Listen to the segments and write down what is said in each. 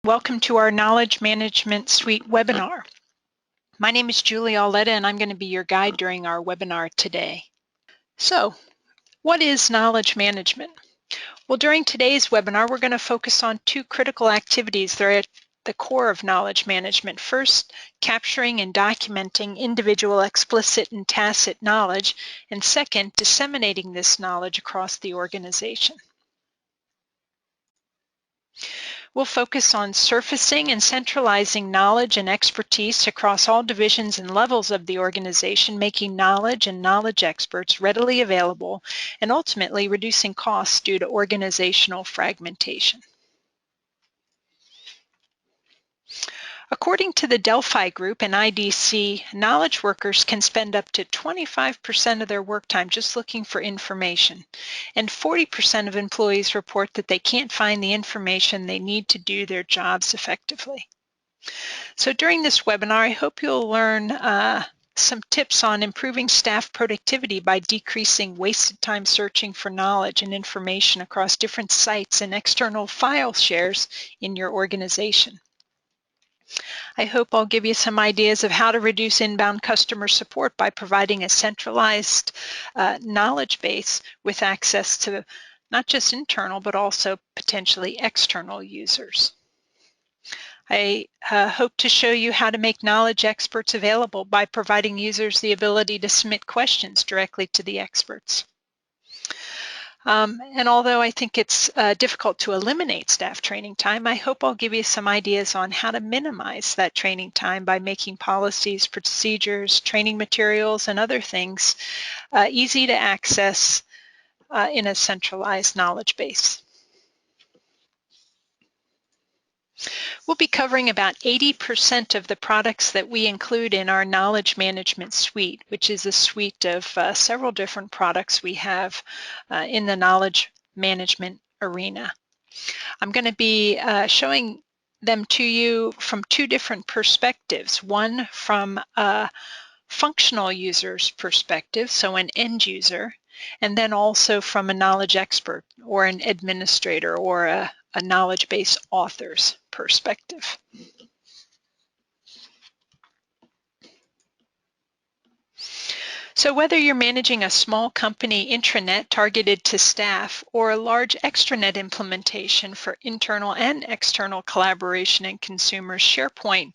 Welcome to our Knowledge Management Suite webinar. My name is Julie Auletta and I'm going to be your guide during our webinar today. So, what is knowledge management? Well, during today's webinar, we're going to focus on two critical activities that are at the core of knowledge management. First, capturing and documenting individual explicit and tacit knowledge, and second, disseminating this knowledge across the organization. We'll focus on surfacing and centralizing knowledge and expertise across all divisions and levels of the organization, making knowledge and knowledge experts readily available, and ultimately reducing costs due to organizational fragmentation. According to the Delphi Group and IDC, knowledge workers can spend up to 25% of their work time just looking for information, and 40% of employees report that they can't find the information they need to do their jobs effectively. So during this webinar, I hope you'll learn some tips on improving staff productivity by decreasing wasted time searching for knowledge and information across different sites and external file shares in your organization. I hope I'll give you some ideas of how to reduce inbound customer support by providing a centralized knowledge base with access to not just internal, but also potentially external users. I hope to show you how to make knowledge experts available by providing users the ability to submit questions directly to the experts. And although I think it's difficult to eliminate staff training time, I hope I'll give you some ideas on how to minimize that training time by making policies, procedures, training materials, and other things easy to access in a centralized knowledge base. We'll be covering about 80% of the products that we include in our knowledge management suite, which is a suite of several different products we have in the knowledge management arena. I'm going to be showing them to you from two different perspectives. One from a functional user's perspective, so an end user, and then also from a knowledge expert or an administrator or a knowledge base author's perspective. So whether you're managing a small company intranet targeted to staff or a large extranet implementation for internal and external collaboration and consumers, SharePoint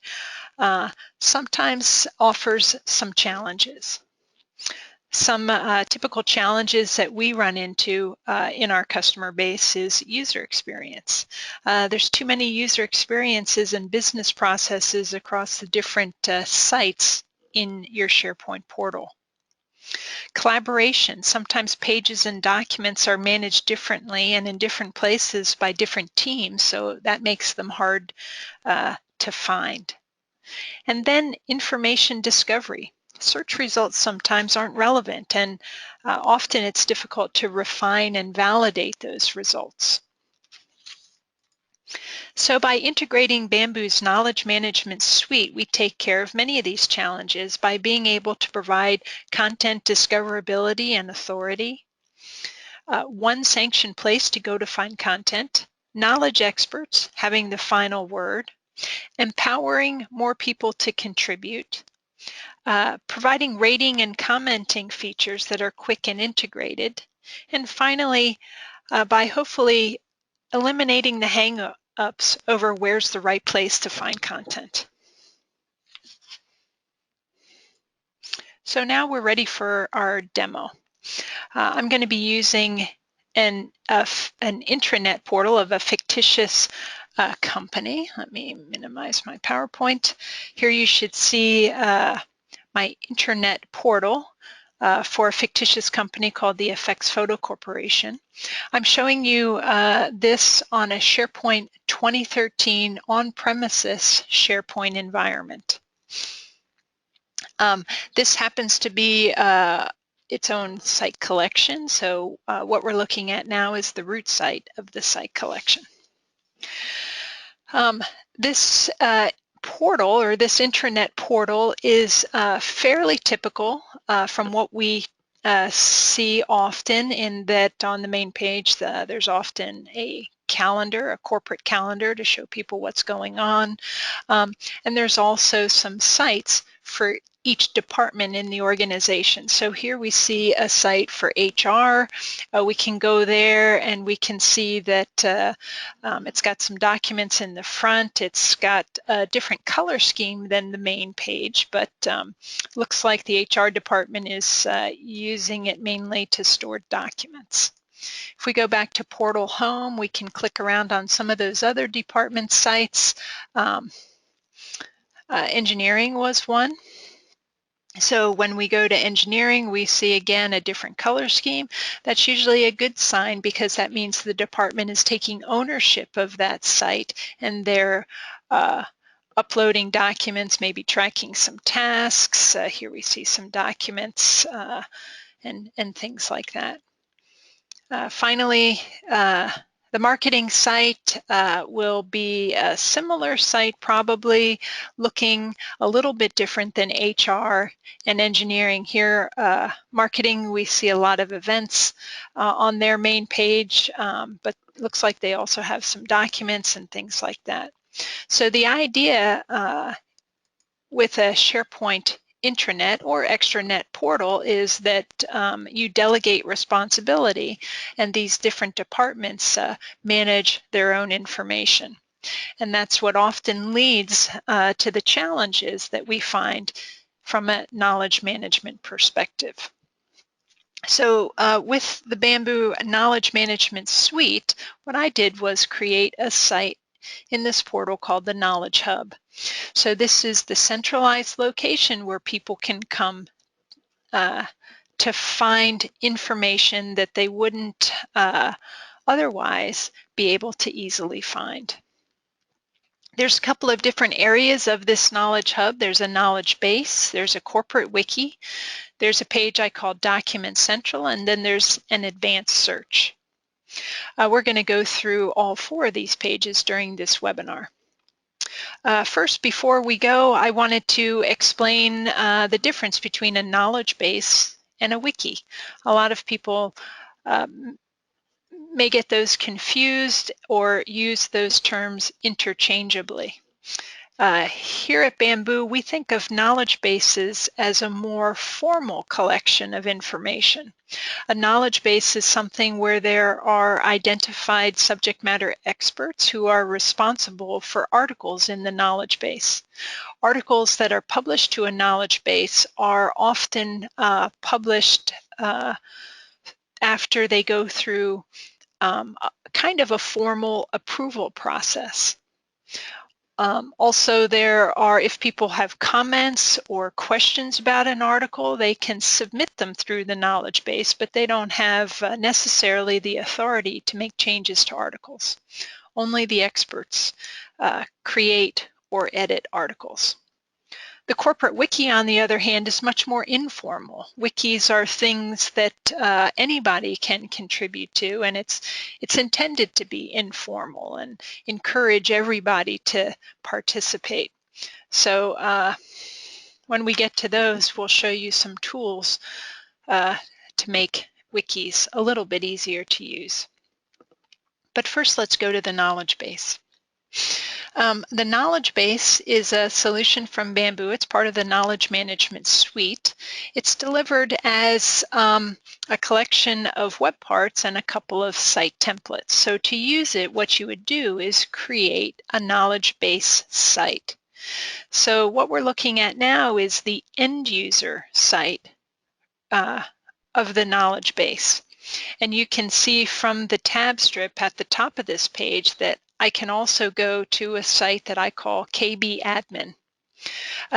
sometimes offers some challenges. Some typical challenges that we run into in our customer base is user experience. There's too many user experiences and business processes across the different sites in your SharePoint portal. Collaboration. Sometimes pages and documents are managed differently and in different places by different teams, so that makes them hard to find. And then information discovery. Search results sometimes aren't relevant, and often it's difficult to refine and validate those results. So by integrating Bamboo's knowledge management suite, we take care of many of these challenges by being able to provide content discoverability and authority, one sanctioned place to go to find content, knowledge experts having the final word, empowering more people to contribute, providing rating and commenting features that are quick and integrated, and finally, by hopefully eliminating the hang-ups over where's the right place to find content. So now we're ready for our demo. I'm going to be using an intranet portal of a fictitious company. Let me minimize my PowerPoint. Here you should see my intranet portal for a fictitious company called the Effects Photo Corporation. I'm showing you this on a SharePoint 2013 on-premises SharePoint environment. This happens to be its own site collection, so what we're looking at now is the root site of the site collection. This portal, or this intranet portal, is fairly typical from what we see often, in that on the main page there's often a calendar, a corporate calendar to show people what's going on. And there's also some sites for each department in the organization. So here we see a site for HR. We can go there and we can see that it's got some documents in the front. It's got a different color scheme than the main page, but looks like the HR department is using it mainly to store documents. If we go back to Portal Home, we can click around on some of those other department sites. Engineering was one. So when we go to engineering, we see again a different color scheme. That's usually a good sign because that means the department is taking ownership of that site and they're uploading documents, maybe tracking some tasks. Here we see some documents and things like that. Finally, the marketing site will be a similar site, probably looking a little bit different than HR and engineering. Here, marketing, we see a lot of events on their main page, but looks like they also have some documents and things like that. So the idea with a SharePoint intranet or extranet portal is that you delegate responsibility and these different departments manage their own information. And that's what often leads to the challenges that we find from a knowledge management perspective. So with the Bamboo Knowledge Management Suite, what I did was create a site in this portal called the Knowledge Hub. So this is the centralized location where people can come to find information that they wouldn't otherwise be able to easily find. There's a couple of different areas of this Knowledge Hub. There's a knowledge base, there's a corporate wiki, there's a page I call Document Central, and then there's an advanced search. We're going to go through all four of these pages during this webinar. First, before we go, I wanted to explain the difference between a knowledge base and a wiki. A lot of people may get those confused or use those terms interchangeably. Here at Bamboo, we think of knowledge bases as a more formal collection of information. A knowledge base is something where there are identified subject matter experts who are responsible for articles in the knowledge base. Articles that are published to a knowledge base are often published after they go through kind of a formal approval process. Also, there are, if people have comments or questions about an article, they can submit them through the knowledge base, but they don't have necessarily the authority to make changes to articles. Only the experts create or edit articles. The corporate wiki, on the other hand, is much more informal. Wikis are things that anybody can contribute to, and it's intended to be informal and encourage everybody to participate. So when we get to those, we'll show you some tools to make wikis a little bit easier to use. But first, let's go to the knowledge base. The knowledge base is a solution from Bamboo. It's part of the knowledge management suite. It's delivered as a collection of web parts and a couple of site templates. So to use it, what you would do is create a knowledge base site. So what we're looking at now is the end user site of the knowledge base. And you can see from the tab strip at the top of this page that I can also go to a site that I call KB Admin.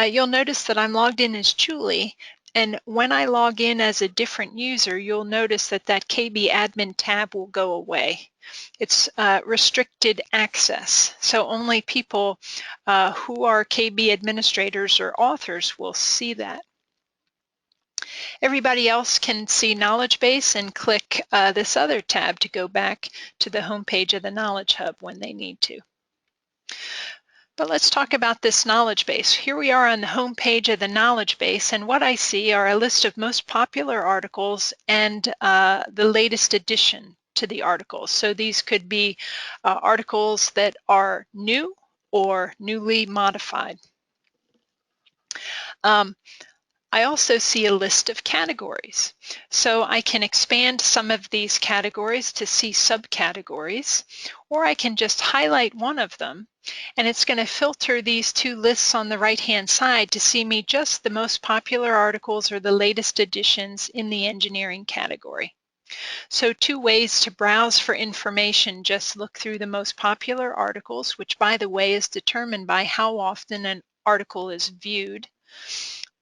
You'll notice that I'm logged in as Julie, and when I log in as a different user, you'll notice that that KB Admin tab will go away. It's restricted access, so only people who are KB administrators or authors will see that. Everybody else can see Knowledge Base and click this other tab to go back to the home page of the Knowledge Hub when they need to. But let's talk about this knowledge base. Here we are on the home page of the knowledge base, and what I see are a list of most popular articles and the latest addition to the articles. So these could be articles that are new or newly modified. I also see a list of categories. So I can expand some of these categories to see subcategories, or I can just highlight one of them, and it's going to filter these two lists on the right-hand side to see me just the most popular articles or the latest additions in the engineering category. So two ways to browse for information: just look through the most popular articles, which by the way is determined by how often an article is viewed,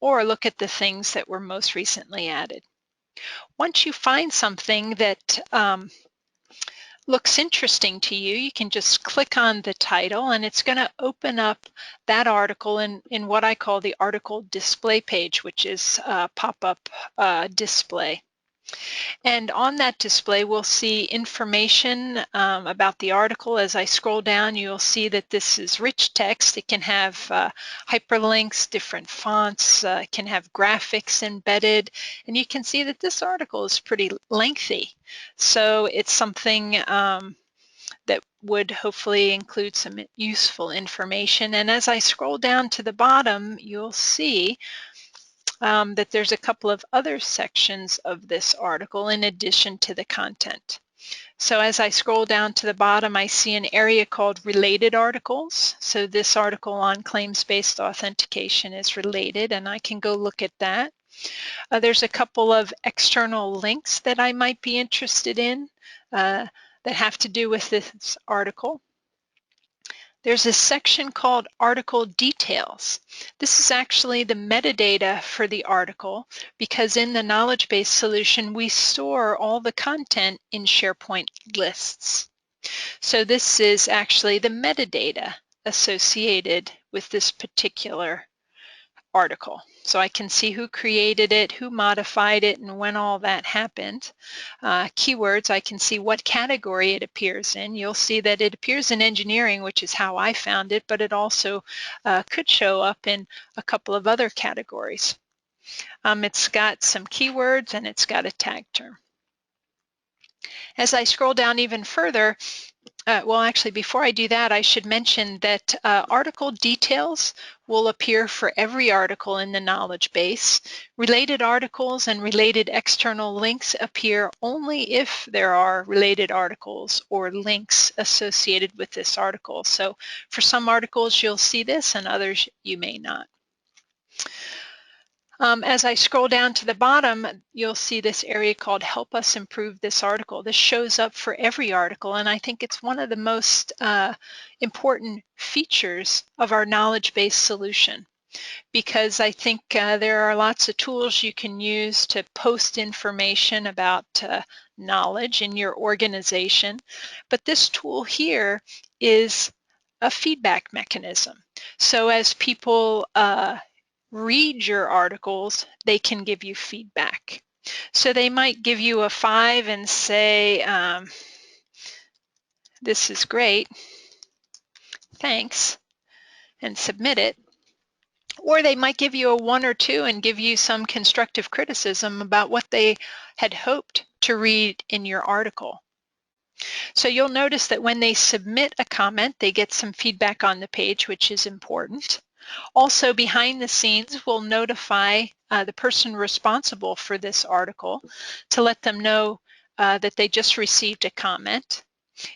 or look at the things that were most recently added. Once you find something that looks interesting to you, you can just click on the title and it's going to open up that article in what I call the article display page, which is pop-up display. And on that display, we'll see information about the article. As I scroll down, you'll see that this is rich text. It can have hyperlinks, different fonts, it can have graphics embedded, and you can see that this article is pretty lengthy. So it's something that would hopefully include some useful information. And as I scroll down to the bottom, you'll see that there's a couple of other sections of this article in addition to the content. So as I scroll down to the bottom, I see an area called related articles. So this article on claims-based authentication is related, and I can go look at that. There's a couple of external links that I might be interested in that have to do with this article. There's a section called Article Details. This is actually the metadata for the article, because in the knowledge base solution, we store all the content in SharePoint lists. So this is actually the metadata associated with this particular article. So I can see who created it, who modified it, and when all that happened. Keywords, I can see what category it appears in. You'll see that it appears in engineering, which is how I found it, but it also could show up in a couple of other categories. It's got some keywords and it's got a tag term. As I scroll down even further, well, actually, before I do that, I should mention that article details will appear for every article in the knowledge base. Related articles and related external links appear only if there are related articles or links associated with this article. So for some articles, you'll see this, and others you may not. As I scroll down to the bottom, you'll see this area called Help Us Improve This Article. This shows up for every article, and I think it's one of the most important features of our knowledge-based solution, because I think there are lots of tools you can use to post information about knowledge in your organization, but this tool here is a feedback mechanism. So as people read your articles, they can give you feedback. So they might give you a 5 and say, this is great, thanks, and submit it. Or they might give you a 1 or 2 and give you some constructive criticism about what they had hoped to read in your article. So you'll notice that when they submit a comment, they get some feedback on the page, which is important. Also, behind the scenes, we'll notify the person responsible for this article to let them know that they just received a comment.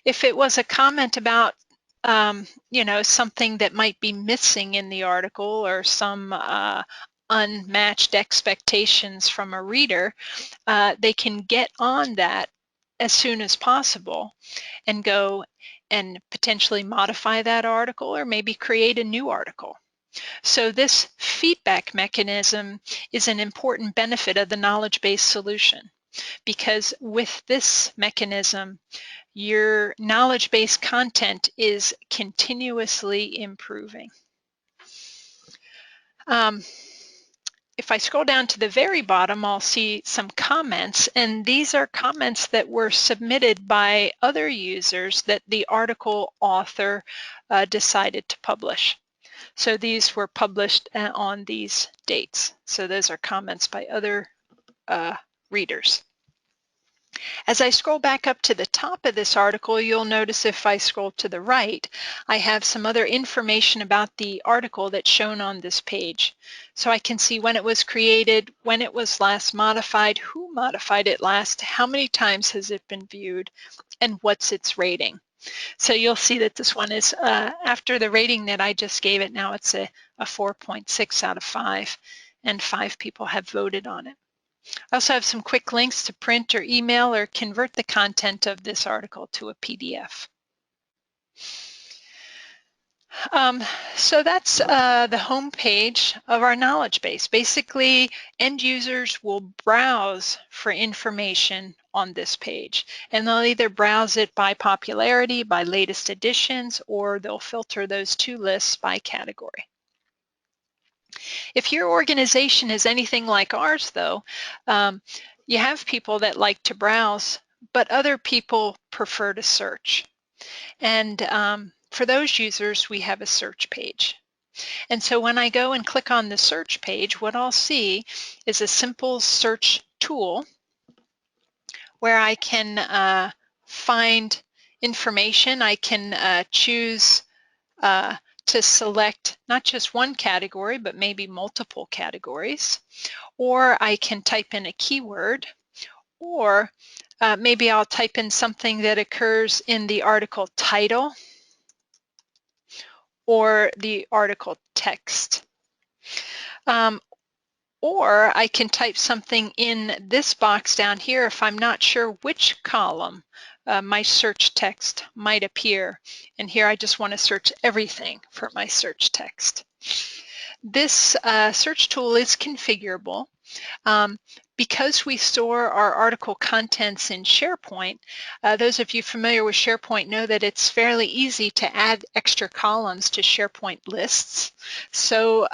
If it was a comment about something that might be missing in the article, or some unmatched expectations from a reader, they can get on that as soon as possible and go and potentially modify that article, or maybe create a new article. So this feedback mechanism is an important benefit of the knowledge-based solution, because with this mechanism, your knowledge-based content is continuously improving. If I scroll down to the very bottom, I'll see some comments, and these are comments that were submitted by other users that the article author decided to publish. So these were published on these dates. So those are comments by other readers. As I scroll back up to the top of this article, you'll notice if I scroll to the right, I have some other information about the article that's shown on this page. So I can see when it was created, when it was last modified, who modified it last, how many times has it been viewed, and what's its rating. So you'll see that this one is, after the rating that I just gave it, now it's a 4.6 out of 5, and 5 people have voted on it. I also have some quick links to print or email or convert the content of this article to a PDF. So that's the home page of our knowledge base. Basically, end users will browse for information on this page, and they'll either browse it by popularity, by latest editions, or they'll filter those two lists by category. If your organization is anything like ours, though, you have people that like to browse, but other people prefer to search. And for those users, we have a search page. And so when I go and click on the search page, what I'll see is a simple search tool where I can find information. I can choose to select not just one category, but maybe multiple categories. Or I can type in a keyword, or maybe I'll type in something that occurs in the article title or the article text. Or I can type something in this box down here if I'm not sure which column my search text might appear. And here I just want to search everything for my search text. This search tool is configurable. Because we store our article contents in SharePoint, those of you familiar with SharePoint know that it's fairly easy to add extra columns to SharePoint lists. So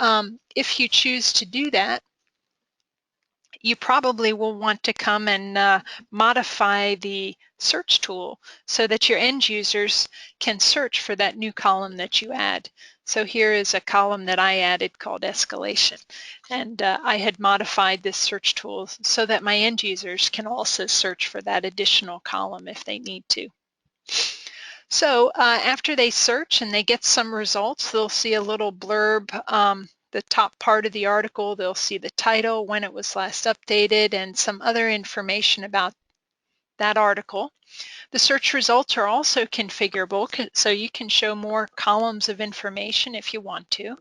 if you choose to do that, you probably will want to come and modify the search tool so that your end users can search for that new column that you add. So here is a column that I added called escalation, and I had modified this search tool so that my end users can also search for that additional column if they need to. So after they search and they get some results, they'll see a little blurb, the top part of the article. They'll see the title, when it was last updated, and some other information about that article. The search results are also configurable, so you can show more columns of information if you want to.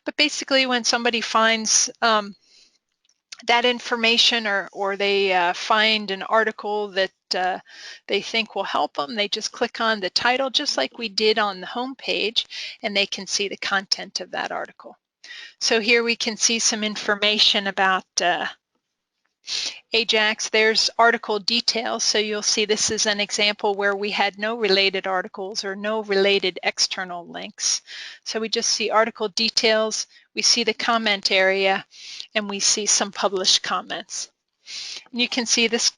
But basically, when somebody finds that information, or they find an article that they think will help them, they just click on the title just like we did on the home page, and they can see the content of that article. So here we can see some information about Ajax. There's article details, so you'll see this is an example where we had no related articles or no related external links. So we just see article details, we see the comment area, and we see some published comments. And you can see this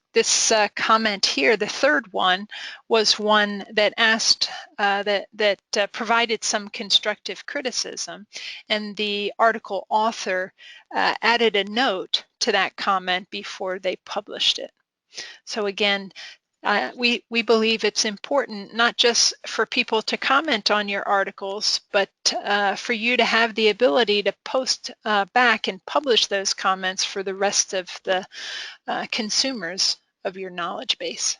comment here, the third one, was one that asked, that provided some constructive criticism, and the article author added a note to that comment before they published it. So again, we believe it's important not just for people to comment on your articles, but for you to have the ability to post back and publish those comments for the rest of the consumers of your knowledge base.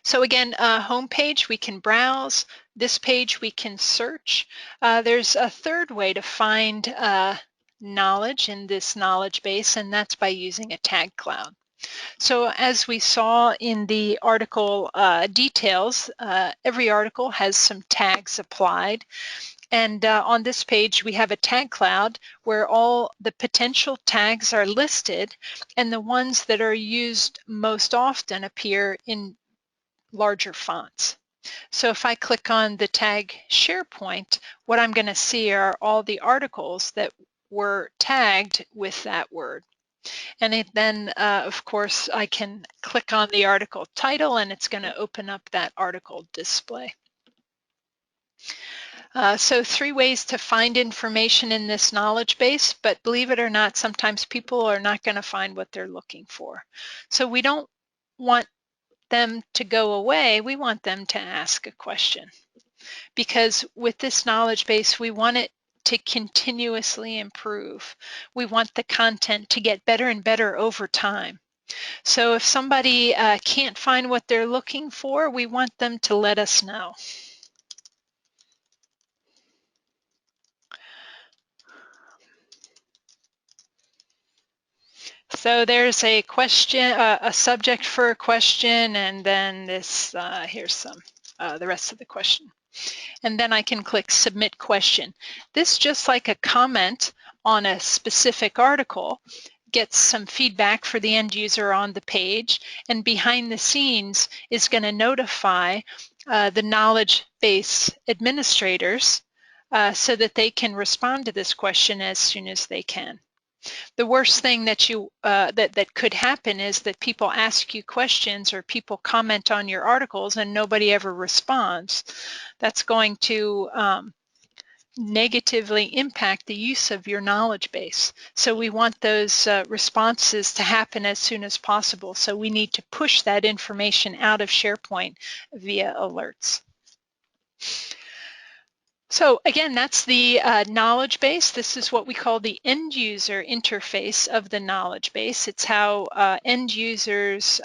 So again, homepage, we can browse. This page, we can search. There's a third way to find knowledge in this knowledge base, and that's by using a tag cloud. So as we saw in the article details, every article has some tags applied. And on this page, we have a tag cloud where all the potential tags are listed, and the ones that are used most often appear in larger fonts. So if I click on the tag SharePoint, what I'm going to see are all the articles that were tagged with that word. And then, of course, I can click on the article title, and it's going to open up that article display. So 3 ways to find information in this knowledge base, but believe it or not, sometimes people are not going to find what they're looking for. So we don't want them to go away, we want them to ask a question. Because with this knowledge base, we want it to continuously improve. We want the content to get better and better over time. So if somebody can't find what they're looking for, we want them to let us know. So there's a question, a subject for a question, and then this, here's some, the rest of the question. And then I can click Submit Question. This, just like a comment on a specific article, gets some feedback for the end user on the page, and behind the scenes is going to notify the knowledge base administrators so that they can respond to this question as soon as they can. The worst thing that that could happen is that people ask you questions or people comment on your articles and nobody ever responds. That's going to negatively impact the use of your knowledge base. So we want those responses to happen as soon as possible. So we need to push that information out of SharePoint via alerts. So again, that's the knowledge base. This is what we call the end user interface of the knowledge base. It's how end users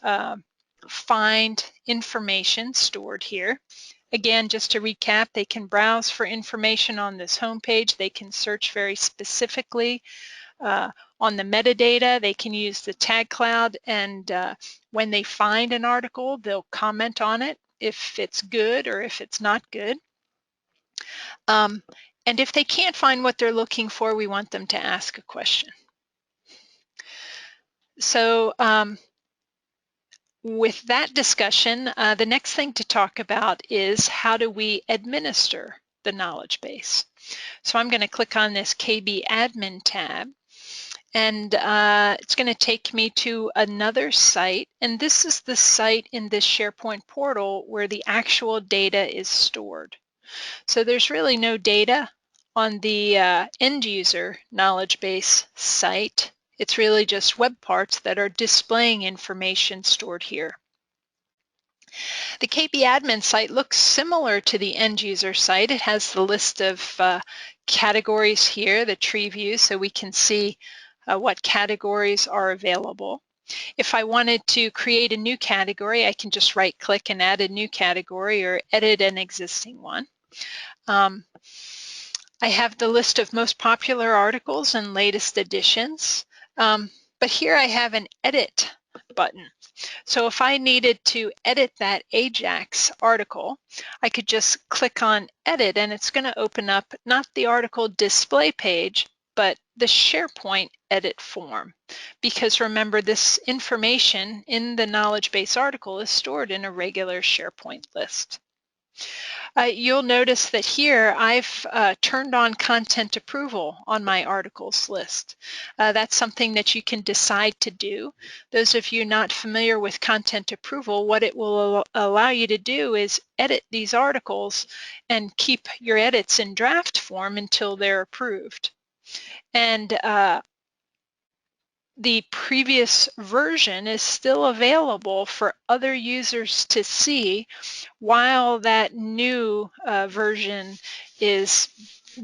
find information stored here. Again, just to recap, they can browse for information on this homepage. They can search very specifically on the metadata. They can use the tag cloud, and when they find an article, they'll comment on it if it's good or if it's not good. And if they can't find what they're looking for, we want them to ask a question. So with that discussion, the next thing to talk about is how do we administer the knowledge base. So I'm going to click on this KB Admin tab, and it's going to take me to another site, and this is the site in this SharePoint portal where the actual data is stored. So there's really no data on the end user knowledge base site. It's really just web parts that are displaying information stored here. The KB admin site looks similar to the end user site. It has the list of categories here, the tree view, so we can see what categories are available. If I wanted to create a new category, I can just right click and add a new category or edit an existing one. I have the list of most popular articles and latest editions, but here I have an edit button. So if I needed to edit that Ajax article, I could just click on edit, and it's going to open up not the article display page, but the SharePoint edit form. Because remember, this information in the knowledge base article is stored in a regular SharePoint list. You'll notice that here I've turned on content approval on my articles list. That's something that you can decide to do. Those of you not familiar with content approval, what it will allow you to do is edit these articles and keep your edits in draft form until they're approved. And the previous version is still available for other users to see while that new version is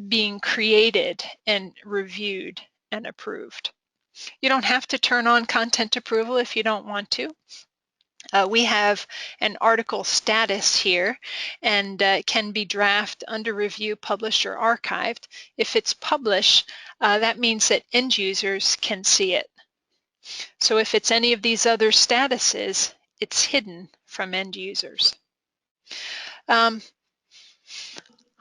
being created and reviewed and approved. You don't have to turn on content approval if you don't want to. We have an article status here, and it can be draft, under review, published, or archived. If it's published, that means that end users can see it. So if it's any of these other statuses, it's hidden from end users. I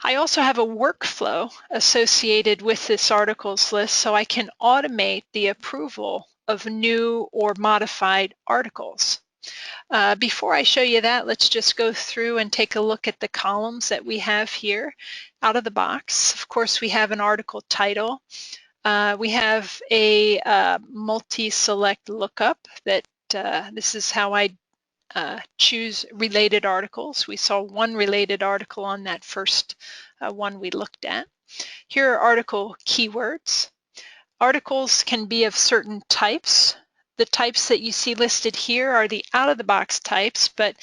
also have a workflow associated with this articles list, so I can automate the approval of new or modified articles. Before I show you that, let's just go through and take a look at the columns that we have here out of the box. Of course, we have an article title. We have a multi-select lookup that this is how I choose related articles. We saw one related article on that first one we looked at. Here are article keywords. Articles can be of certain types. The types that you see listed here are the out-of-the-box types, but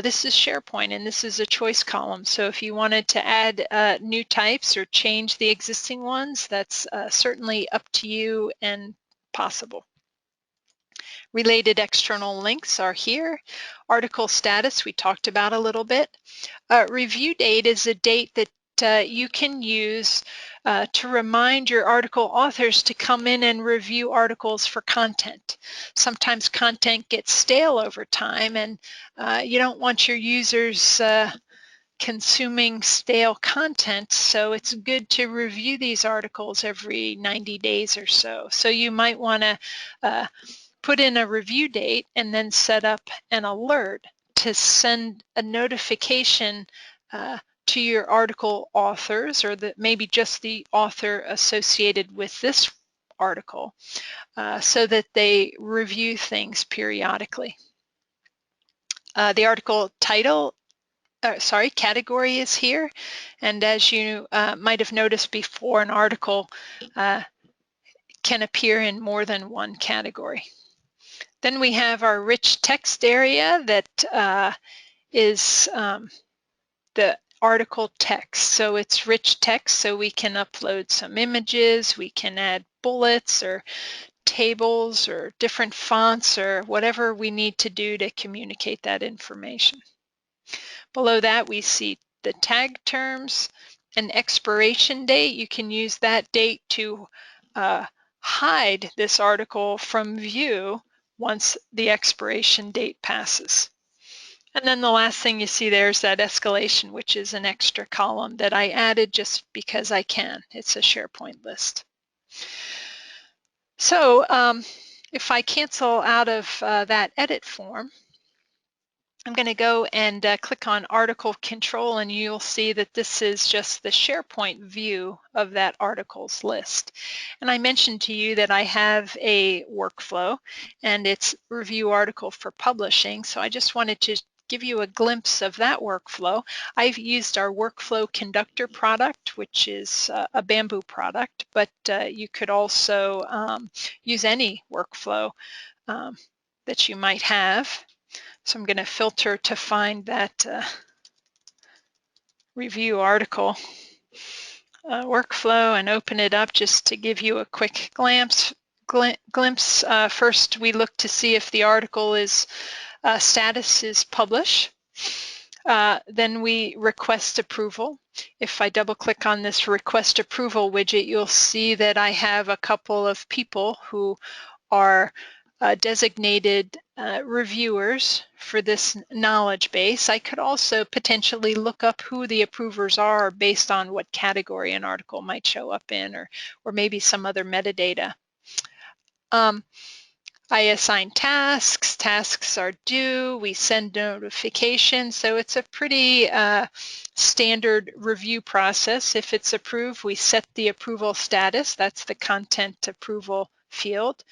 this is SharePoint and this is a choice column. So if you wanted to add new types or change the existing ones, that's certainly up to you and possible. Related external links are here. Article status, we talked about a little bit. Review date is a date that you can use to remind your article authors to come in and review articles for content. Sometimes content gets stale over time, and you don't want your users consuming stale content, so it's good to review these articles every 90 days or so. So you might want to put in a review date and then set up an alert to send a notification to your article authors, or maybe just the author associated with this article, so that they review things periodically. The article title, category is here, and as you might have noticed before, an article can appear in more than one category. Then we have our rich text area that is the article text. So it's rich text, so we can upload some images, we can add bullets or tables or different fonts or whatever we need to do to communicate that information. Below that, we see the tag terms, an expiration date. You can use that date to hide this article from view once the expiration date passes. And then the last thing you see there is that escalation, which is an extra column that I added just because I can. It's a SharePoint list. So if I cancel out of that edit form, I'm going to go and click on article control, and you'll see that this is just the SharePoint view of that articles list. And I mentioned to you that I have a workflow, and it's review article for publishing. So I just wanted to give you a glimpse of that workflow. I've used our workflow conductor product, which is a Bamboo product, but you could also use any workflow that you might have. So I'm going to filter to find that review article workflow and open it up just to give you a quick glimpse. First, we look to see if the article is status is publish. Then we request approval. If I double click on this request approval widget, you'll see that I have a couple of people who are designated reviewers for this knowledge base. I could also potentially look up who the approvers are based on what category an article might show up in, or maybe some other metadata. I assign tasks. Tasks are due. We send notifications. So it's a pretty standard review process. If it's approved, we set the approval status. That's the content approval field.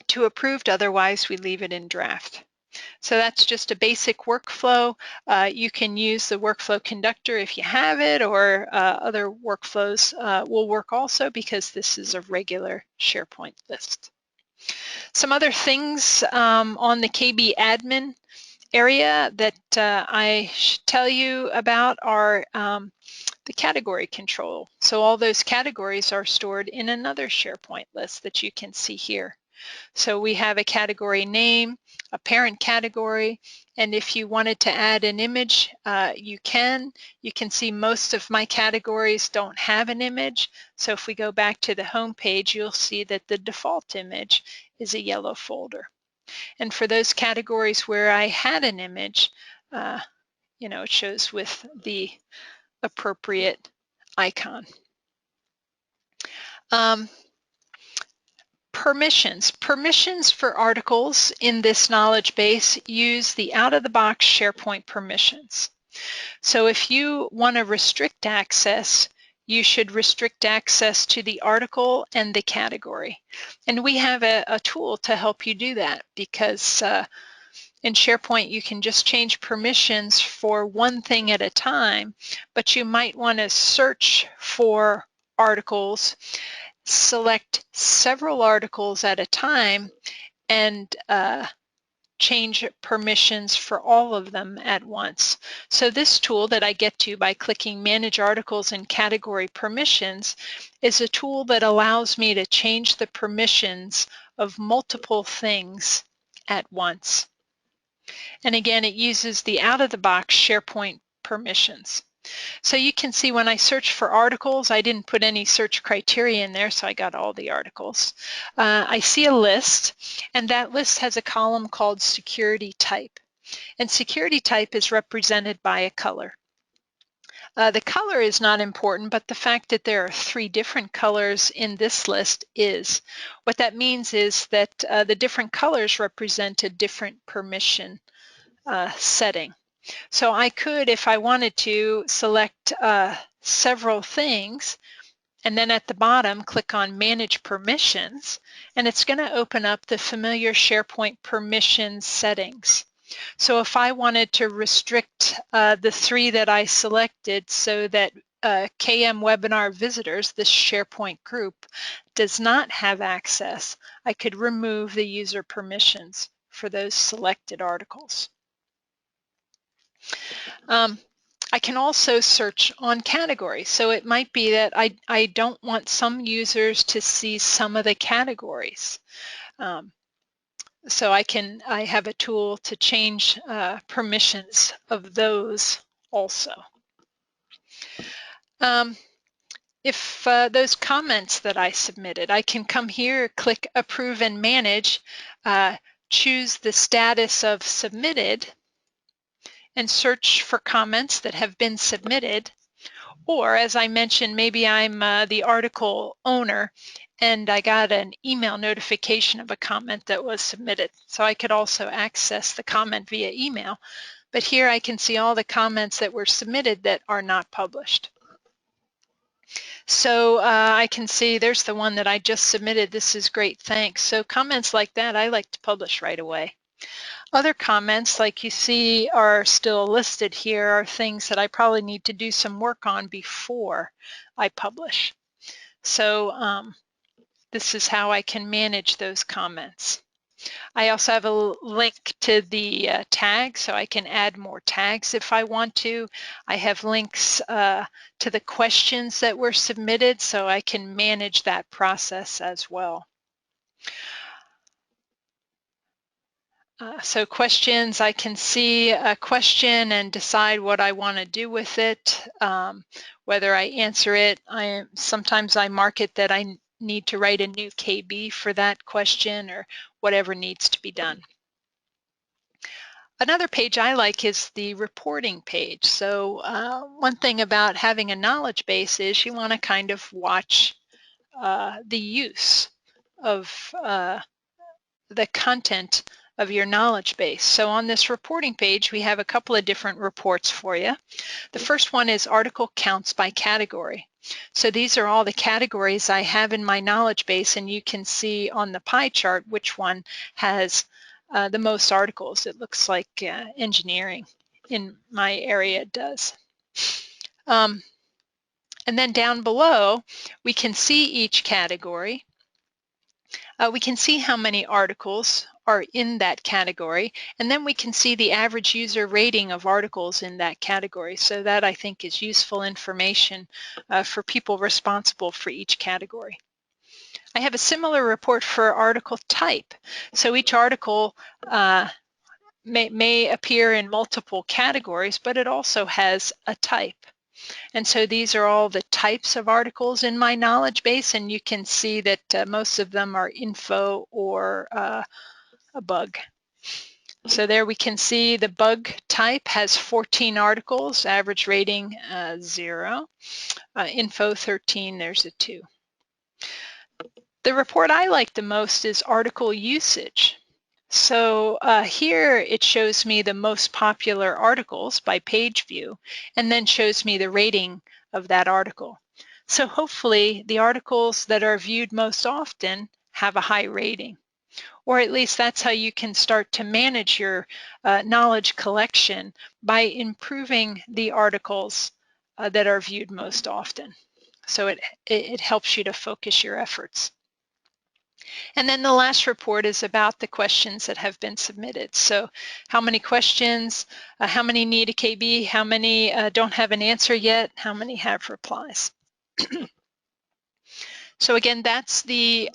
To approved, otherwise we leave it in draft. So that's just a basic workflow. You can use the workflow conductor if you have it, or other workflows will work also, because this is a regular SharePoint list. Some other things on the KB admin area that I should tell you about are the category control. So all those categories are stored in another SharePoint list that you can see here. So we have a category name, a parent category, and if you wanted to add an image, you can. You can see most of my categories don't have an image. So if we go back to the home page, you'll see that the default image is a yellow folder. And for those categories where I had an image, it shows with the appropriate icon. Permissions for articles in this knowledge base use the out-of-the-box SharePoint permissions. So if you want to restrict access, you should restrict access to the article and the category. And we have a tool to help you do that, because In SharePoint, you can just change permissions for one thing at a time, but you might want to search for articles, select several articles at a time, and change permissions for all of them at once. So this tool that I get to by clicking Manage Articles and Category Permissions is a tool that allows me to change the permissions of multiple things at once. And again, it uses the out-of-the-box SharePoint permissions. So you can see when I search for articles, I didn't put any search criteria in there, so I got all the articles. I see a list, and that list has a column called security type. And security type is represented by a color. The color is not important, but the fact that there are 3 different colors in this list is. What that means is that the different colors represent a different permission setting. So I could, if I wanted to, select several things, and then at the bottom click on Manage Permissions, and it's going to open up the familiar SharePoint permission settings. So if I wanted to restrict the 3 that I selected so that KM webinar visitors, this SharePoint group, does not have access, I could remove the user permissions for those selected articles. I can also search on categories. So it might be that I don't want some users to see some of the categories. So I have a tool to change permissions of those also. If those comments that I submitted, I can come here, click Approve and Manage, choose the status of submitted, and search for comments that have been submitted. Or, as I mentioned, maybe I'm the article owner and I got an email notification of a comment that was submitted. So I could also access the comment via email. But here I can see all the comments that were submitted that are not published. So I can see there's the one that I just submitted. This is great, thanks. So comments like that I like to publish right away. Other comments, like you see, are still listed here, are things that I probably need to do some work on before I publish. So this is how I can manage those comments. I also have a link to the tag, so I can add more tags if I want to. I have links to the questions that were submitted, so I can manage that process as well. So questions, I can see a question and decide what I want to do with it, whether I answer it. Sometimes I mark it that I need to write a new KB for that question or whatever needs to be done. Another page I like is the reporting page. So one thing about having a knowledge base is you want to kind of watch the use of the content of your knowledge base. So on this reporting page, we have a couple of different reports for you. The first one is article counts by category. So these are all the categories I have in my knowledge base, and you can see on the pie chart which one has the most articles. It looks like engineering in my area does. And then down below, we can see each category. We can see how many articles are in that category, and then we can see the average user rating of articles in that category. So that, I think, is useful information for people responsible for each category. I have a similar report for article type. So each article may appear in multiple categories, but it also has a type. And so these are all the types of articles in my knowledge base, and you can see that most of them are info or a bug. So there we can see the bug type has 14 articles, average rating 0, info 13, there's a 2. The report I like the most is article usage. So here it shows me the most popular articles by page view, and then shows me the rating of that article. So hopefully the articles that are viewed most often have a high rating. Or at least that's how you can start to manage your knowledge collection, by improving the articles that are viewed most often. So it helps you to focus your efforts. And then the last report is about the questions that have been submitted. So how many questions, how many need a KB, how many don't have an answer yet, how many have replies. So again, that's the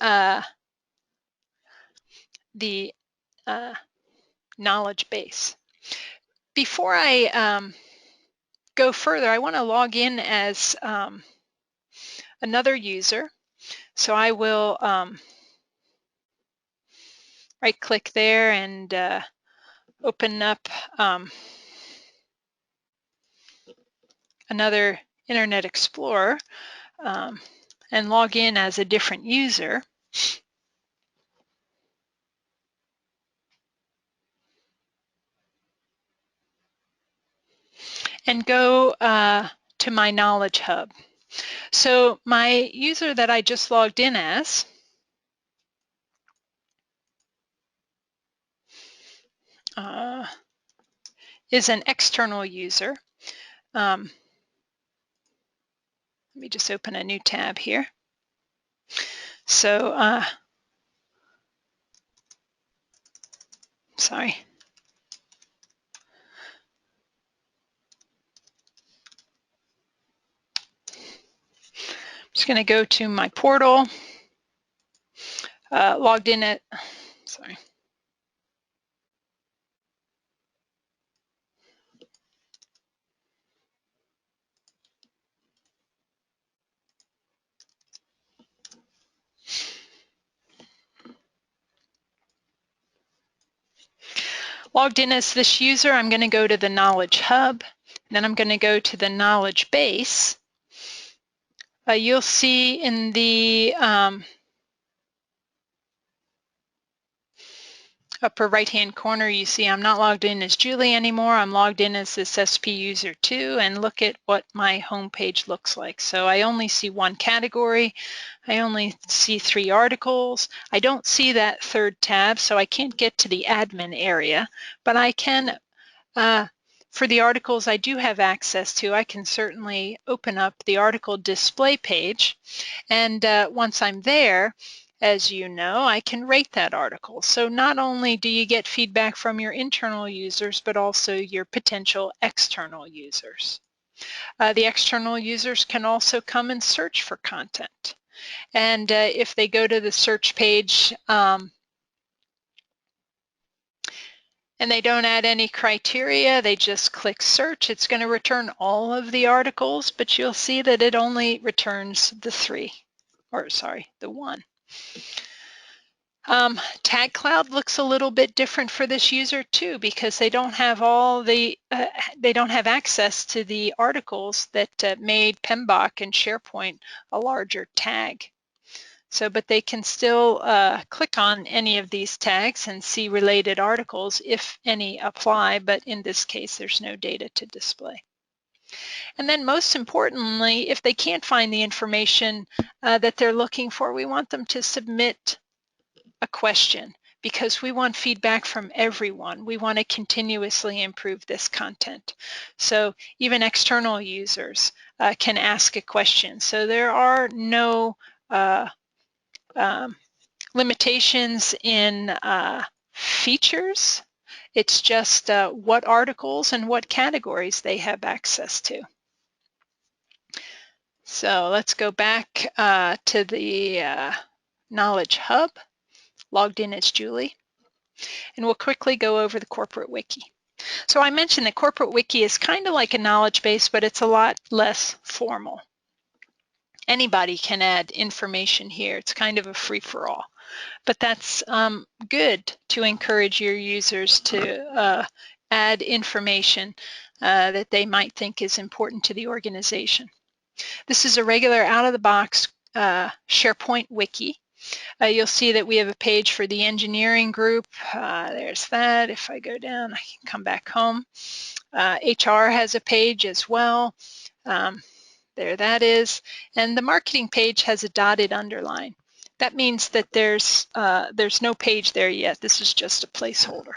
knowledge base. Before I go further, I want to log in as another user. So I will right click there and open up another Internet Explorer and log in as a different user. And go to my Knowledge Hub. So my user that I just logged in as is an external user. Let me just open a new tab here. So, sorry. I'm just going to go to my portal, logged in at, sorry. Logged in as this user, I'm going to go to the Knowledge Hub, then I'm going to go to the Knowledge Base. You'll see in the upper right-hand corner, you see I'm not logged in as Julie anymore. I'm logged in as this SP user 2, and look at what my home page looks like. So I only see one category. I only see 3 articles. I don't see that third tab, so I can't get to the admin area, but I can, for the articles I do have access to, I can certainly open up the article display page. And once I'm there, as you know, I can rate that article. So not only do you get feedback from your internal users, but also your potential external users. The external users can also come and search for content. And if they go to the search page and they don't add any criteria, they just click search, it's going to return all of the articles, but you'll see that it only returns the 3, or sorry, the 1. Tag Cloud looks a little bit different for this user too, because they don't have all the they don't have access to the articles that made PMBOK and SharePoint a larger tag. So, but they can still click on any of these tags and see related articles if any apply, but in this case there's no data to display. And then most importantly, if they can't find the information that they're looking for, we want them to submit a question, because we want feedback from everyone. We want to continuously improve this content. So even external users can ask a question. So there are no limitations in features. It's just what articles and what categories they have access to. So let's go back to the Knowledge Hub, logged in as Julie, and we'll quickly go over the corporate wiki. So I mentioned that corporate wiki is kind of like a knowledge base, but it's a lot less formal. Anybody can add information here. It's kind of a free-for-all. But that's good to encourage your users to add information that they might think is important to the organization. This is a regular out-of-the-box SharePoint wiki. You'll see that we have a page for the engineering group. There's that. If I go down, I can come back home. HR has a page as well. There that is. And the marketing page has a dotted underline. That means that there's no page there yet. This is just a placeholder.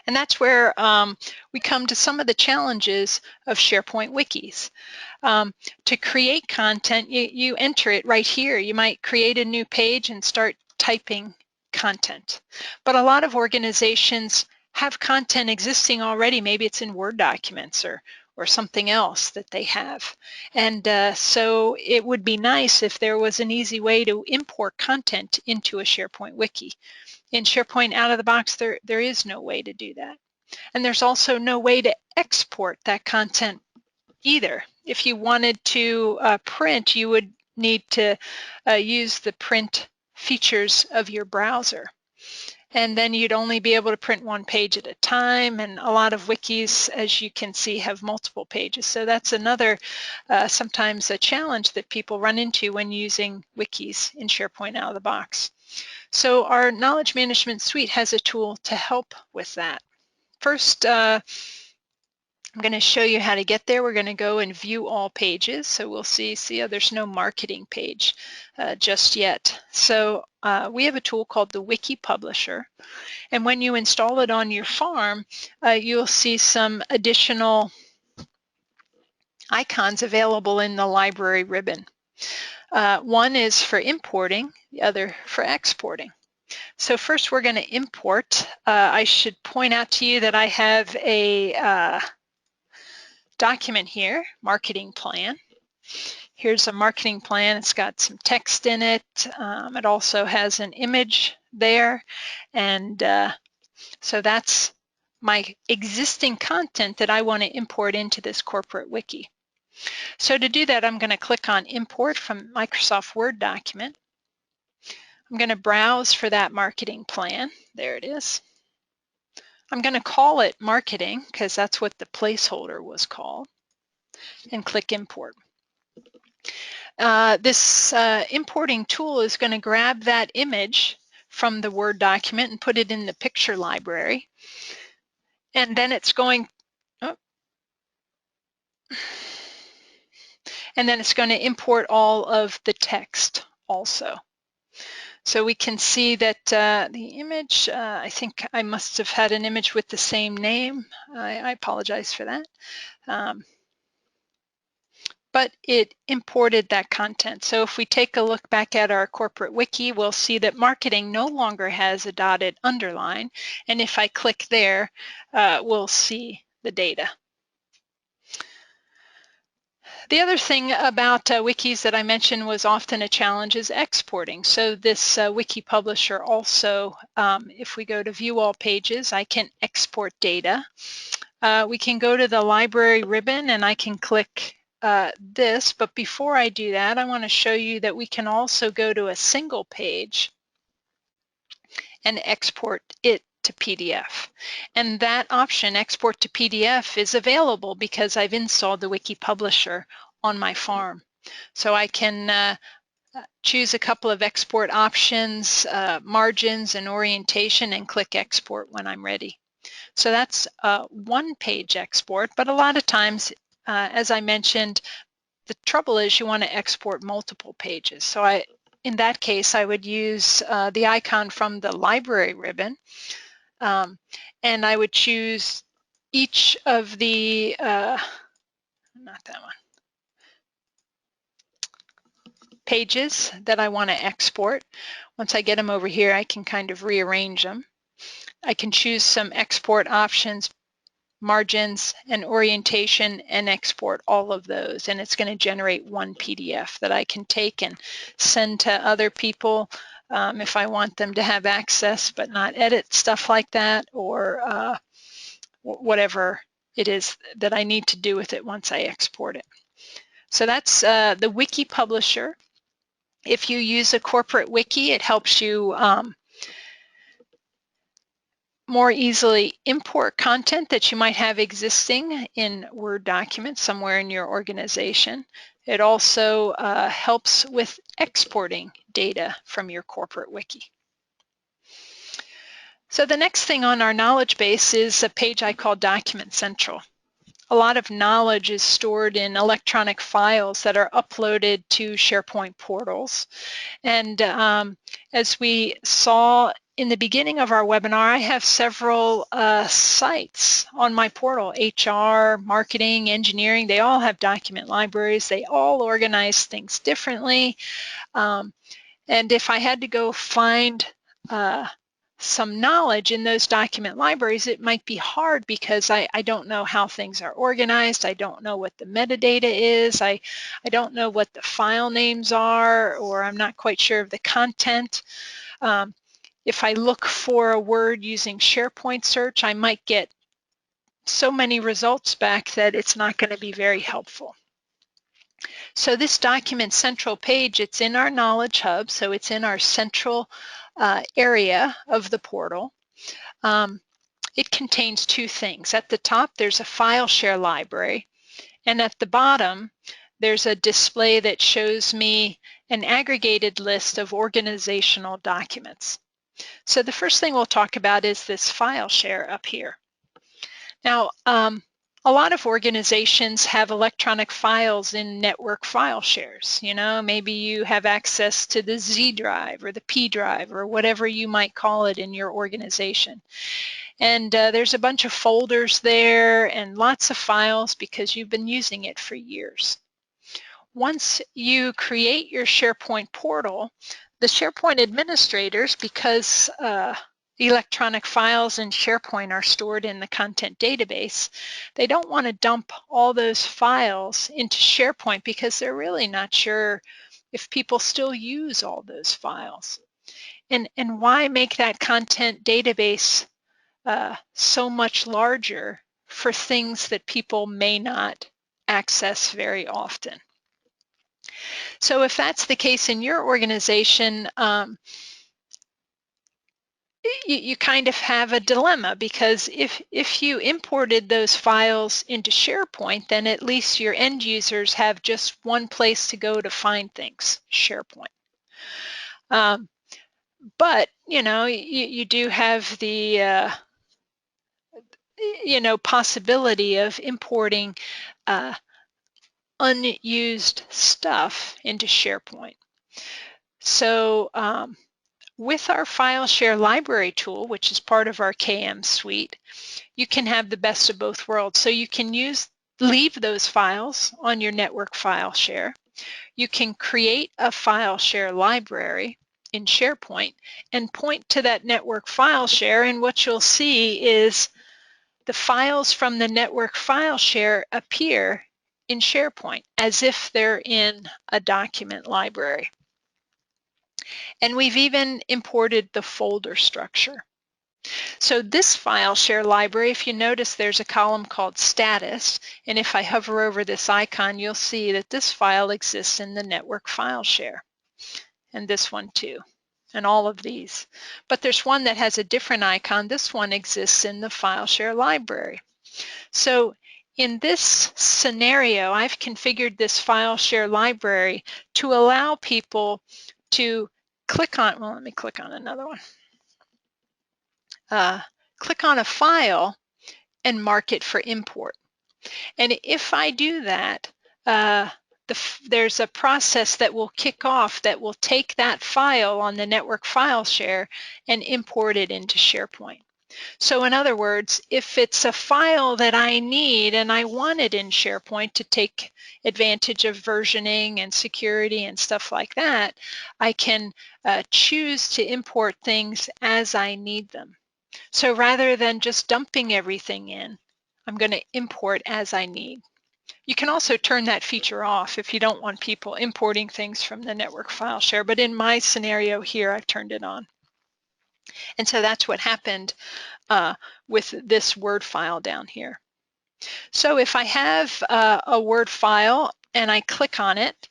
And that's where we come to some of the challenges of SharePoint wikis. To create content, you enter it right here. You might create a new page and start typing content. But a lot of organizations have content existing already. Maybe it's in Word documents or something else that they have. And so it would be nice if there was an easy way to import content into a SharePoint wiki. In SharePoint out of the box, there is no way to do that. And there's also no way to export that content either. If you wanted to print, you would need to use the print features of your browser. And then you'd only be able to print one page at a time, and a lot of wikis, as you can see, have multiple pages. So that's another, sometimes a challenge that people run into when using wikis in SharePoint out of the box. So our Knowledge Management Suite has a tool to help with that. First, I'm going to show you how to get there. We're going to go and view all pages. So we'll see there's no marketing page just yet. So we have a tool called the Wiki Publisher. And when you install it on your farm, you'll see some additional icons available in the library ribbon. One is for importing, the other for exporting. So first we're going to import. I should point out to you that I have a document here, marketing plan. Here's a marketing plan. It's got some text in it. It also has an image there. And so that's my existing content that I want to import into this corporate wiki. So to do that, I'm going to click on Import from Microsoft Word document. I'm going to browse for that marketing plan. There it is. I'm going to call it marketing because that's what the placeholder was called, and click Import. This importing tool is going to grab that image from the Word document and put it in the picture library. And then it's going, to import all of the text also. So we can see that the image, I think I must have had an image with the same name. I apologize for that. But it imported that content. So if we take a look back at our corporate wiki, we'll see that marketing no longer has a dotted underline. And if I click there, we'll see the data. The other thing about wikis that I mentioned was often a challenge is exporting. So this wiki publisher also, if we go to view all pages, I can export data. We can go to the library ribbon and I can click this, but before I do that, I want to show you that we can also go to a single page and export it to PDF. And that option, export to PDF, is available because I've installed the Wiki Publisher on my farm. So I can choose a couple of export options, margins and orientation, and click export when I'm ready. So that's one page export, but a lot of times, as I mentioned, the trouble is you want to export multiple pages. So in that case, I would use the icon from the library ribbon, and I would choose each of the, not that one, pages that I want to export. Once I get them over here, I can kind of rearrange them. I can choose some export options, margins and orientation, and export all of those, and it's going to generate one PDF that I can take and send to other people if I want them to have access but not edit stuff like that, or whatever it is that I need to do with it once I export it. So that's the Wiki Publisher. If you use a corporate wiki, it helps you more easily import content that you might have existing in Word documents somewhere in your organization. It also helps with exporting data from your corporate wiki. So the next thing on our knowledge base is a page I call Document Central. a lot of knowledge is stored in electronic files that are uploaded to SharePoint portals. And as we saw in the beginning of our webinar, I have several sites on my portal: HR, marketing, engineering. They all have document libraries. They all organize things differently. And if I had to go find some knowledge in those document libraries, it might be hard because I don't know how things are organized. I don't know what the metadata is. I don't know what the file names are, or I'm not quite sure of the content. If I look for a word using SharePoint search, I might get so many results back that it's not going to be very helpful. So this document central page, it's in our Knowledge Hub, so it's in our central area of the portal. It contains two things. At the top, there's a file share library, and at the bottom, there's a display that shows me an aggregated list of organizational documents. So the first thing we'll talk about is this file share up here. Now, a lot of organizations have electronic files in network file shares. You know, maybe you have access to the Z drive or the P drive or whatever you might call it in your organization. And there's a bunch of folders there and lots of files because you've been using it for years. Once you create your SharePoint portal, the SharePoint administrators, because electronic files in SharePoint are stored in the content database, they don't want to dump all those files into SharePoint because they're really not sure if people still use all those files. And why make that content database so much larger for things that people may not access very often? So if that's the case in your organization, you kind of have a dilemma, because if you imported those files into SharePoint, then at least your end users have just one place to go to find things, SharePoint. But you know, you do have the possibility of importing unused stuff into SharePoint. So with our file share library tool, which is part of our KM suite, you can have the best of both worlds. So you can leave those files on your network file share. You can create a file share library in SharePoint and point to that network file share, and what you'll see is the files from the network file share appear in SharePoint as if they're in a document library. And we've even imported the folder structure. So this file share library, if you notice, there's a column called status, and if I hover over this icon, you'll see that this file exists in the network file share, and this one too, and all of these. But there's one that has a different icon. This one exists in the file share library. So in this scenario, I've configured this file share library to allow people to click on, well, let me click on another one. Click on a file and mark it for import. And if I do that, there's a process that will kick off that will take that file on the network file share and import it into SharePoint. So in other words, if it's a file that I need and I want it in SharePoint to take advantage of versioning and security and stuff like that, I can choose to import things as I need them. So rather than just dumping everything in, I'm going to import as I need. You can also turn that feature off if you don't want people importing things from the network file share, but in my scenario here, I've turned it on. And so that's what happened with this Word file down here. So if I have a Word file and I click on it,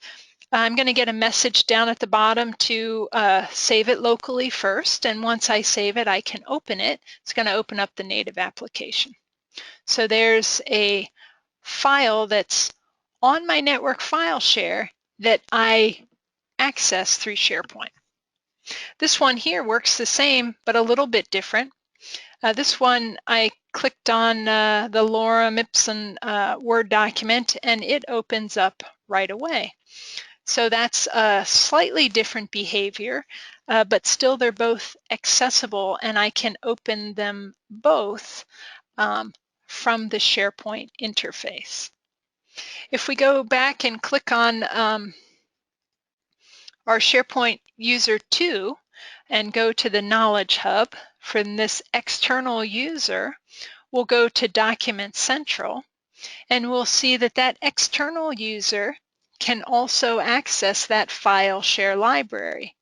I'm going to get a message down at the bottom to save it locally first, and once I save it, I can open it. It's going to open up the native application. So there's a file that's on my network file share that I access through SharePoint. This one here works the same, but a little bit different. This one, I clicked on the Lorem Ipsum Word document, and it opens up right away. So that's a slightly different behavior, but still they're both accessible, and I can open them both from the SharePoint interface. If we go back and click on our SharePoint user 2 and go to the Knowledge Hub, from this external user, we'll go to Document Central, and we'll see that that external user can also access that file share library,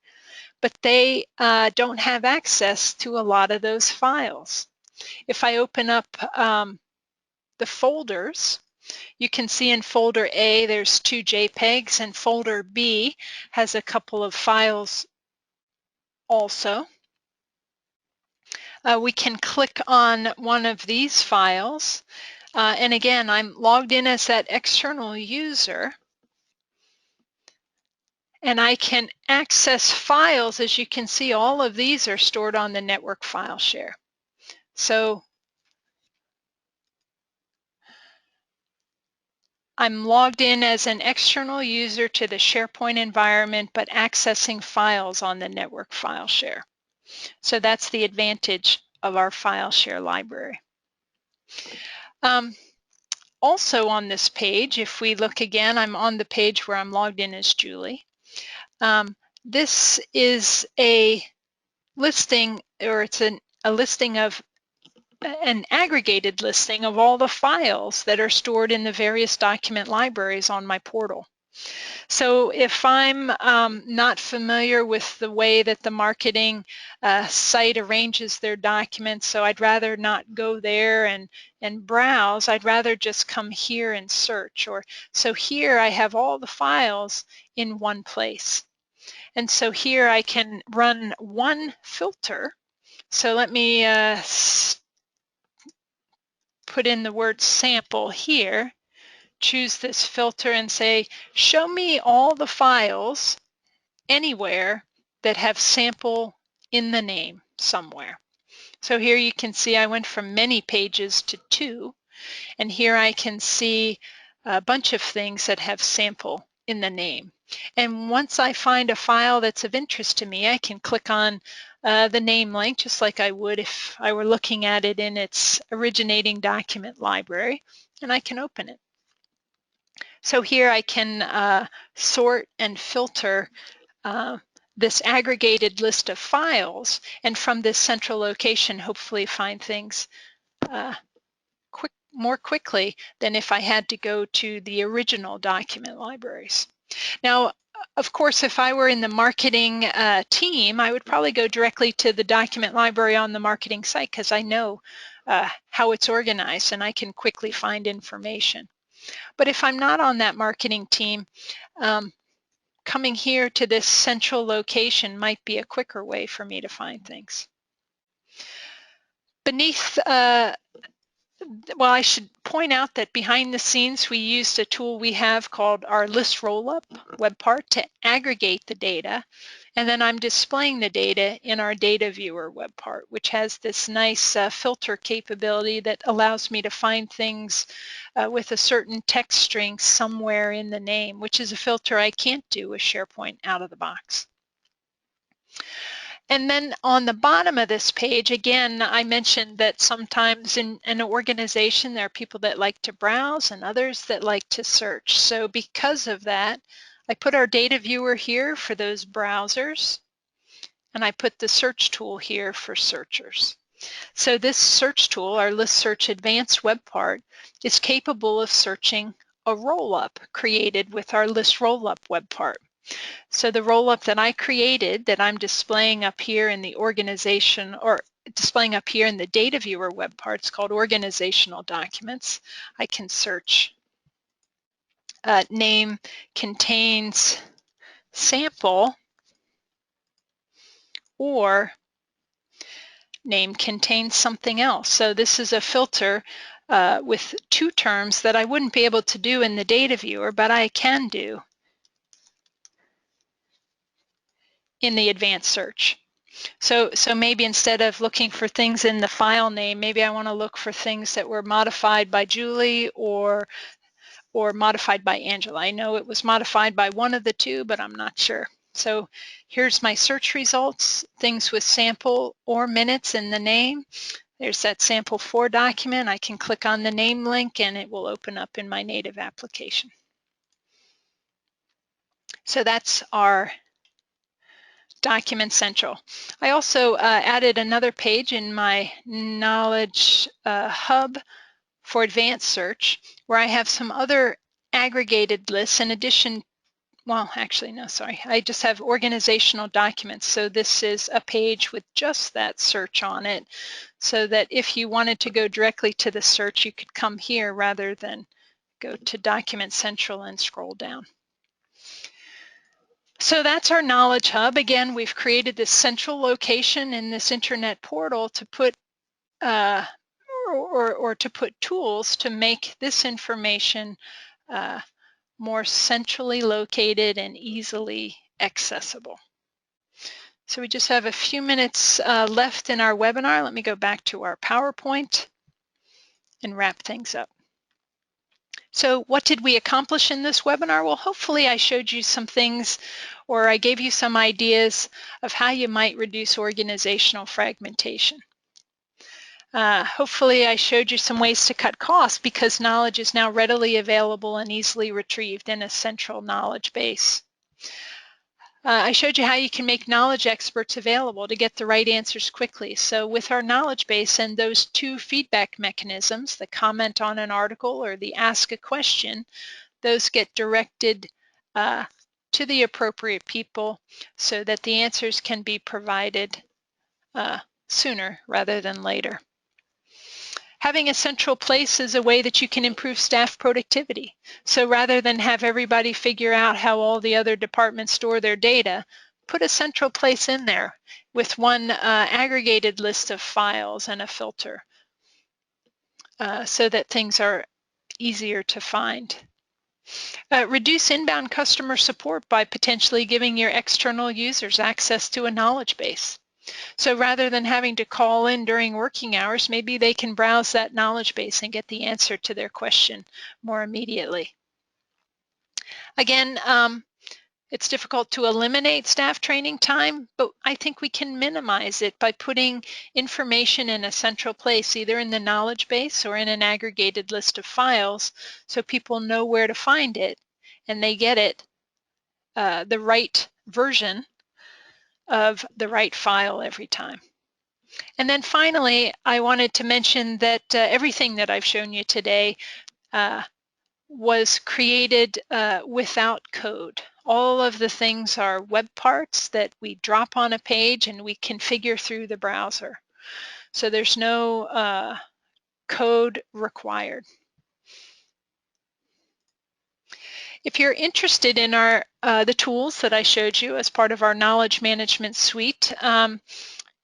but they don't have access to a lot of those files. If I open up the folders, you can see in folder A there's 2 JPEGs, and folder B has a couple of files also. We can click on one of these files, and again, I'm logged in as that external user, and I can access files. As you can see, all of these are stored on the network file share. So I'm logged in as an external user to the SharePoint environment, but accessing files on the network file share. So that's the advantage of our file share library. Also on this page, if we look again, I'm on the page where I'm logged in as Julie. This is a listing, or it's a listing of an aggregated listing of all the files that are stored in the various document libraries on my portal. So if I'm not familiar with the way that the marketing site arranges their documents, so I'd rather not go there and browse, I'd rather just come here and search. So here I have all the files in one place. And so here I can run one filter. So let me put in the word sample here, choose this filter and say, show me all the files anywhere that have sample in the name somewhere. So here you can see I went from many pages to 2, and here I can see a bunch of things that have sample in the name. And once I find a file that's of interest to me, I can click on the name link, just like I would if I were looking at it in its originating document library, and I can open it. So here I can sort and filter this aggregated list of files, and from this central location hopefully find things more quickly than if I had to go to the original document libraries. Now, of course, if I were in the marketing team, I would probably go directly to the document library on the marketing site, because I know how it's organized and I can quickly find information. But if I'm not on that marketing team, coming here to this central location might be a quicker way for me to find things. Beneath, well, I should point out that behind the scenes, we used a tool we have called our list rollup web part to aggregate the data. And then I'm displaying the data in our data viewer web part, which has this nice filter capability that allows me to find things with a certain text string somewhere in the name, which is a filter I can't do with SharePoint out of the box. And then on the bottom of this page, again, I mentioned that sometimes in an organization, there are people that like to browse and others that like to search. So because of that, I put our data viewer here for those browsers, and I put the search tool here for searchers. So this search tool, our List Search Advanced web part, is capable of searching a roll-up created with our List Rollup web part. So the roll-up that I created that I'm displaying up here in the organization, or displaying up here in the data viewer web part, is called organizational documents. I can search name contains sample, or name contains something else. So this is a filter with 2 terms that I wouldn't be able to do in the data viewer, but I can do in the advanced search. So maybe instead of looking for things in the file name, maybe I want to look for things that were modified by Julie or modified by Angela. I know it was modified by one of the two, but I'm not sure. So here's my search results, things with sample or minutes in the name. There's that sample 4 document. I can click on the name link and it will open up in my native application. So that's our Document Central. I also added another page in my Knowledge Hub for advanced search where I have some other aggregated lists in addition. Well, actually, no, sorry. I just have organizational documents. So this is a page with just that search on it so that if you wanted to go directly to the search, you could come here rather than go to Document Central and scroll down. So that's our Knowledge Hub. Again, we've created this central location in this internet portal to put or to put tools to make this information more centrally located and easily accessible. So we just have a few minutes left in our webinar. Let me go back to our PowerPoint and wrap things up. So what did we accomplish in this webinar? Well, hopefully I showed you some things or I gave you some ideas of how you might reduce organizational fragmentation. Hopefully I showed you some ways to cut costs because knowledge is now readily available and easily retrieved in a central knowledge base. I showed you how you can make knowledge experts available to get the right answers quickly. So with our knowledge base and those 2 feedback mechanisms, the comment on an article or the ask a question, those get directed to the appropriate people so that the answers can be provided sooner rather than later. Having a central place is a way that you can improve staff productivity. So rather than have everybody figure out how all the other departments store their data, put a central place in there with one aggregated list of files and a filter so that things are easier to find. Reduce inbound customer support by potentially giving your external users access to a knowledge base. So rather than having to call in during working hours, maybe they can browse that knowledge base and get the answer to their question more immediately. Again, it's difficult to eliminate staff training time, but I think we can minimize it by putting information in a central place, either in the knowledge base or in an aggregated list of files, so people know where to find it and they get it, the right version of the right file every time. And then finally, I wanted to mention that everything that I've shown you today was created without code. All of the things are web parts that we drop on a page and we configure through the browser. So there's no code required. If you're interested in the tools that I showed you as part of our knowledge management suite,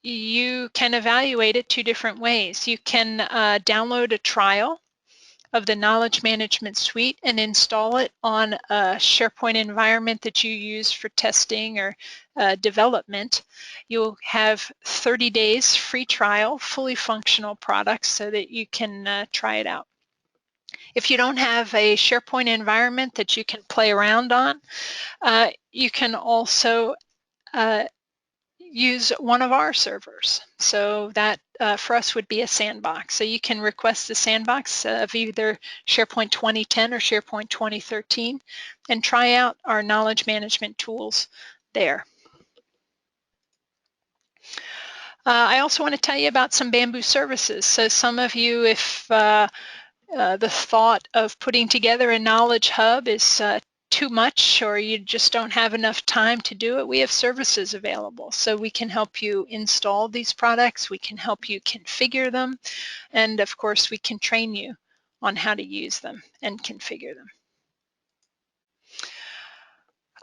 you can evaluate it 2 different ways. You can download a trial of the Knowledge Management Suite and install it on a SharePoint environment that you use for testing or development. You'll have 30 days free trial, fully functional products so that you can try it out. If you don't have a SharePoint environment that you can play around on, you can also use one of our servers. So that for us would be a sandbox. So you can request a sandbox of either SharePoint 2010 or SharePoint 2013 and try out our knowledge management tools there. I also want to tell you about some Bamboo services. So some of you, if the thought of putting together a knowledge hub is too much or you just don't have enough time to do it, we have services available. So we can help you install these products, we can help you configure them, and of course we can train you on how to use them and configure them.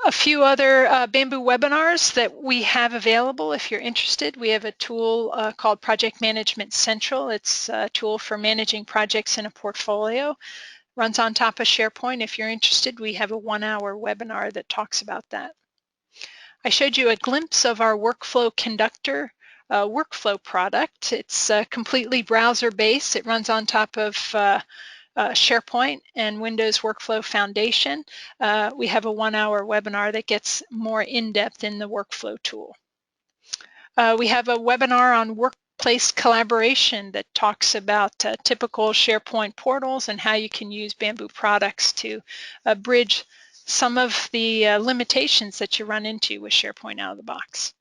A few other Bamboo webinars that we have available if you're interested. We have a tool called Project Management Central. It's a tool for managing projects in a portfolio. Runs on top of SharePoint. If you're interested, we have a 1-hour webinar that talks about that. I showed you a glimpse of our Workflow Conductor workflow product. It's completely browser-based. It runs on top of SharePoint and Windows Workflow Foundation. We have a 1-hour webinar that gets more in-depth in the workflow tool. We have a webinar on workplace collaboration that talks about typical SharePoint portals and how you can use Bamboo products to bridge some of the limitations that you run into with SharePoint out of the box.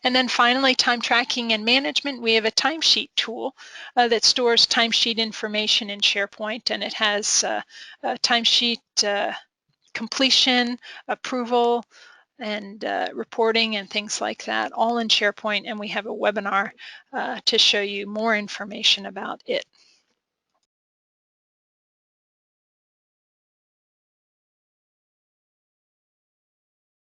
And then finally, time tracking and management. We have a timesheet tool that stores timesheet information in SharePoint, and it has timesheet completion, approval, and reporting and things like that, all in SharePoint, and we have a webinar to show you more information about it.